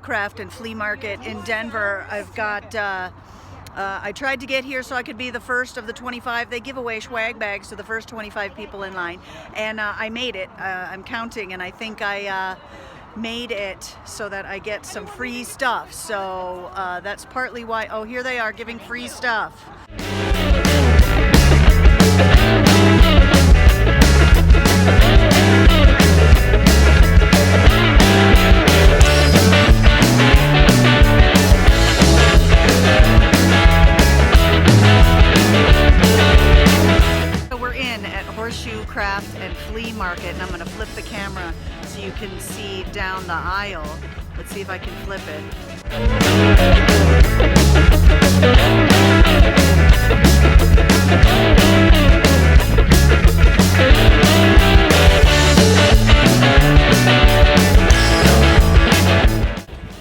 craft and flea market in Denver. I've got I tried to get here so I could be the first of the 25. They give away swag bags to the first 25 people in line, and I made it. I'm counting, and I think I made it so that I get some free stuff. So that's partly why. Oh, here they are giving free stuff. Horseshoe Craft and Flea Market, and I'm going to flip the camera so you can see down the aisle. Let's see if I can flip it.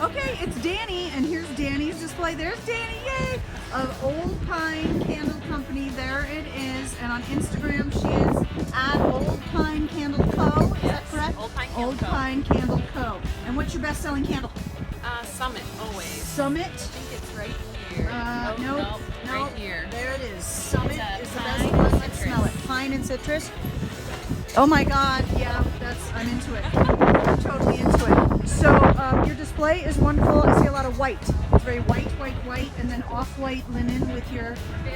Okay, it's Danny, and here's Danny's display. There's Danny, yay! Of Old Pine Candle Company. There it is, and on Instagram she is at Old Pine Candle Co. Is that correct? Old Pine Candle Co. And what's your best-selling candle? Summit, always. Summit? I think it's right here. Nope. Right here. There it is. Summit is the best one. Let's smell it. Pine and citrus. Oh my God, yeah, I'm into it. I'm totally into it. So your display is wonderful. I see a lot of white. It's very white, and then off-white linen with your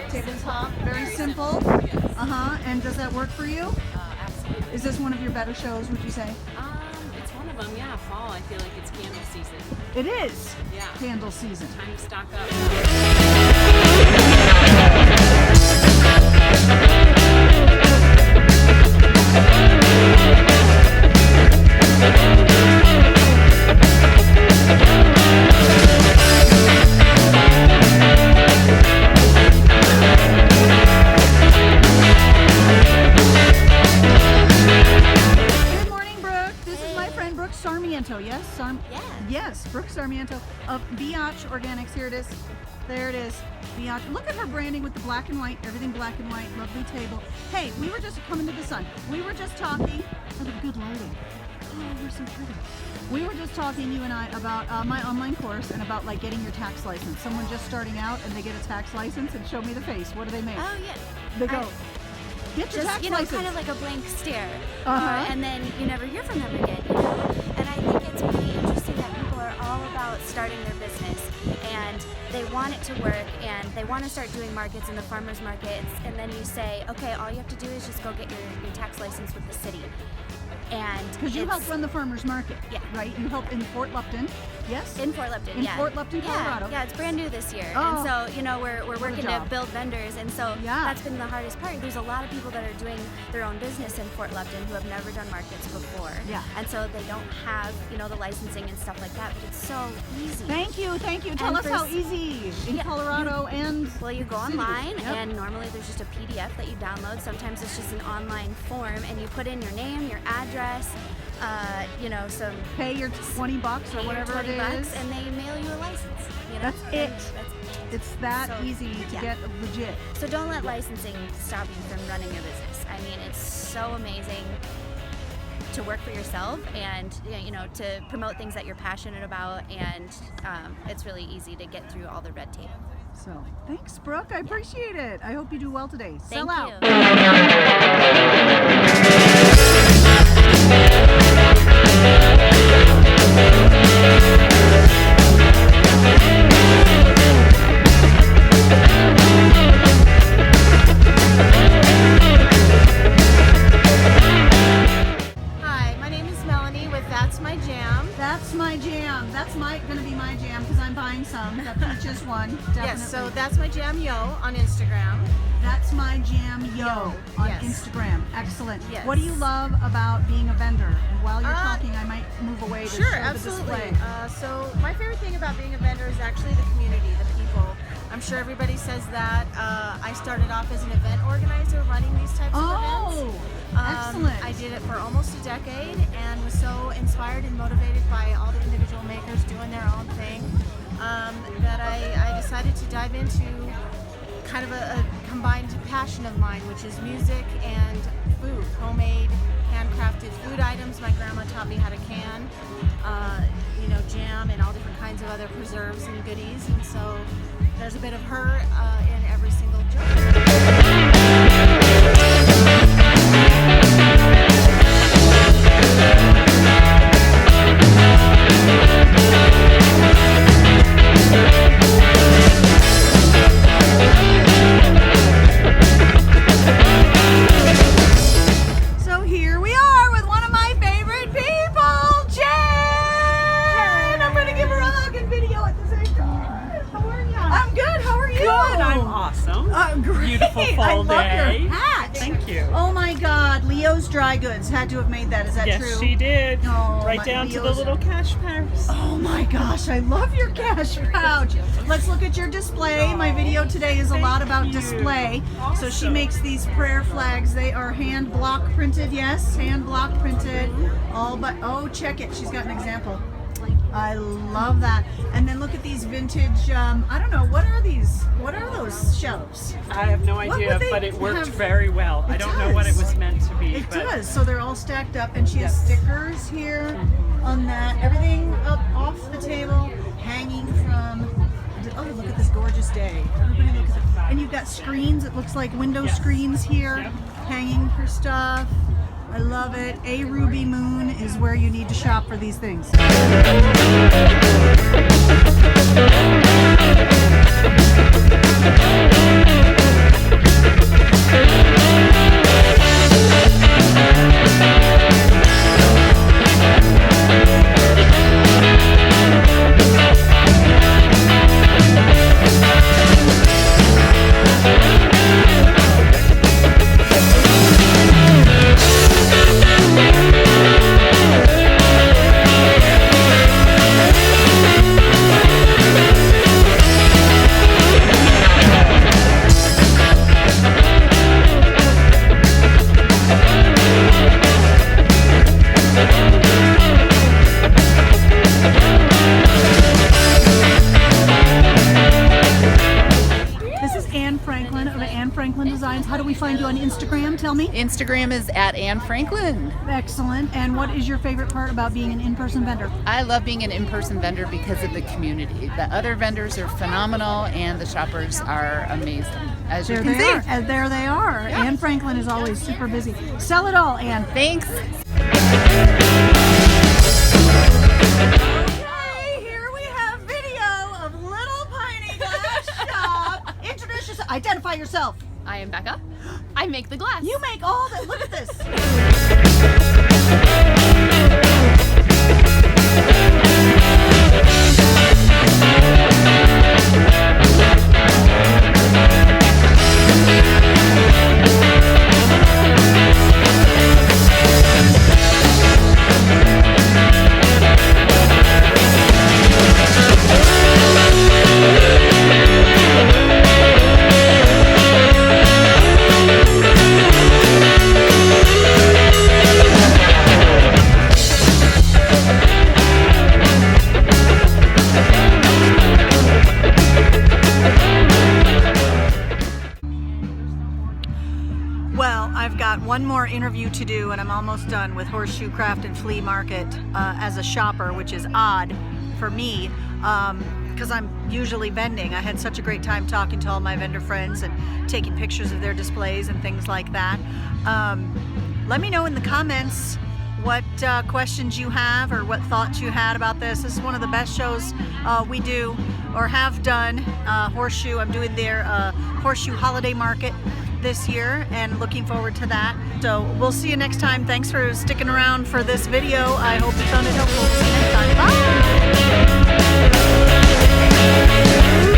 tabletop. Very simple. Yes. And does that work for you? Absolutely. Is this one of your better shows, would you say? It's one of them, yeah. Fall, I feel like it's candle season. It is. Yeah. Candle season. Time to stock up. Yes, Brooke Sarmiento of Biatch Organics. Here it is. There it is. Biatch. Look at her branding with the black and white, everything black and white, lovely table. Hey, we were just coming to the sun. We were just talking. Oh, the good lighting. Oh, we're so pretty. We were just talking, you and I, about my online course and about like getting your tax license. Someone just starting out and they get a tax license and show me the face. What do they make? Oh yeah. They go. Get your tax license. Kind of like a blank stare, and then you never hear from them again. And I think it's really interesting that people are all about starting their business, and they want it to work, and they want to start doing markets in the farmers markets, and then you say, okay, all you have to do is just go get your tax license with the city. And because you help run the farmers market, yeah, right? You help in Fort Lupton, yes? In Fort Lupton, yeah. In Fort Lupton, Colorado. Yeah, it's brand new this year, oh, and so we're working to build vendors, and so that's been the hardest part. There's a lot of people that are doing their own business in Fort Lupton who have never done markets before, and so they don't have the licensing and stuff like that. But it's so easy. Thank you. Tell us how easy in Colorado and well, you go online, and normally there's just a PDF that you download. Sometimes it's just an online form, and you put in your name, your address. Some pay your $20 or whatever it is, and they mail you a license. That's it. It's that easy to get legit. So don't let licensing stop you from running your business. I mean, it's so amazing to work for yourself and to promote things that you're passionate about, and it's really easy to get through all the red tape. So thanks, Brooke. I appreciate it. I hope you do well today. Thank Sell out. Gonna be my jam because I'm buying some. That peaches one, definitely. Yes, so that's my jam yo on Instagram. That's my jam yo on Instagram. Excellent. Yes. What do you love about being a vendor? And while you're talking, I might move away to show the display. So my favorite thing about being a vendor is actually the community, the people. I'm sure everybody says that. I started off as an event organizer running these types of events. Excellent. I did it for almost a decade and was so inspired and motivated by all the individual makers doing their own thing that I decided to dive into kind of a combined passion of mine, which is music and food, homemade, handcrafted food items. My grandma taught me how to can, jam and all different kinds of other preserves and goodies, and so there's a bit of her in every single jar. So here we are with one of my favorite people, Jen. I'm gonna give her a hug and video at the same time. How are you? I'm good. How are you? Good, I'm awesome. Great. Beautiful fall I love day. your hat. Thank you. Oh my God, Leo's Dry Goods had to have made that. Is that Yes, true? she did. Oh, right my down to the Leo's- little cash purse. Oh my gosh, I love your cash pouch. Let's look at your display. My video today is a lot about Thank you. display. So she Awesome. makes these prayer flags. They are hand block printed. Yes, hand block printed. All but, oh, check it. She's got an example. I love that. And then look at these vintage, I don't know, what are these? What are those shelves? I have no What idea, would they but it worked have- very well. I It don't know what it does. was meant to be. It but does. So they're all stacked up, and she has Yes. stickers here on that. Everything up off the table, hanging from. Oh, look at this gorgeous day! Everybody look at it. And you've got screens. It looks like window Yes. screens here, Yep. hanging for stuff. I love it. A Ruby Moon is where you need to shop for these things. This is Anne Franklin of Anne Franklin Designs. How do we find you on Instagram? Tell me. Instagram is at Anne Franklin. Excellent. And what is your favorite part about being an in-person vendor? I love being an in-person vendor because of the community. The other vendors are phenomenal and the shoppers are amazing. As you There can they see. are. And there they are. Anne Franklin is always super busy. Sell it all, Anne. Thanks. Okay, here we have video of Little Piney Glass Shop. Introduce yourself. Identify yourself. I am Becca. I make the glass. You make all that. Look at this. Well, I've got one more interview to do and I'm almost done with Horseshoe Craft and Flea Market as a shopper, which is odd for me because I'm usually vending. I had such a great time talking to all my vendor friends and taking pictures of their displays and things like that. Let me know in the comments what questions you have or what thoughts you had about this. This is one of the best shows we do or have done. Horseshoe, I'm doing their Horseshoe Holiday Market this year and looking forward to that. So we'll see you next time. Thanks for sticking around for this video. I hope you found it helpful. See you next time. Bye!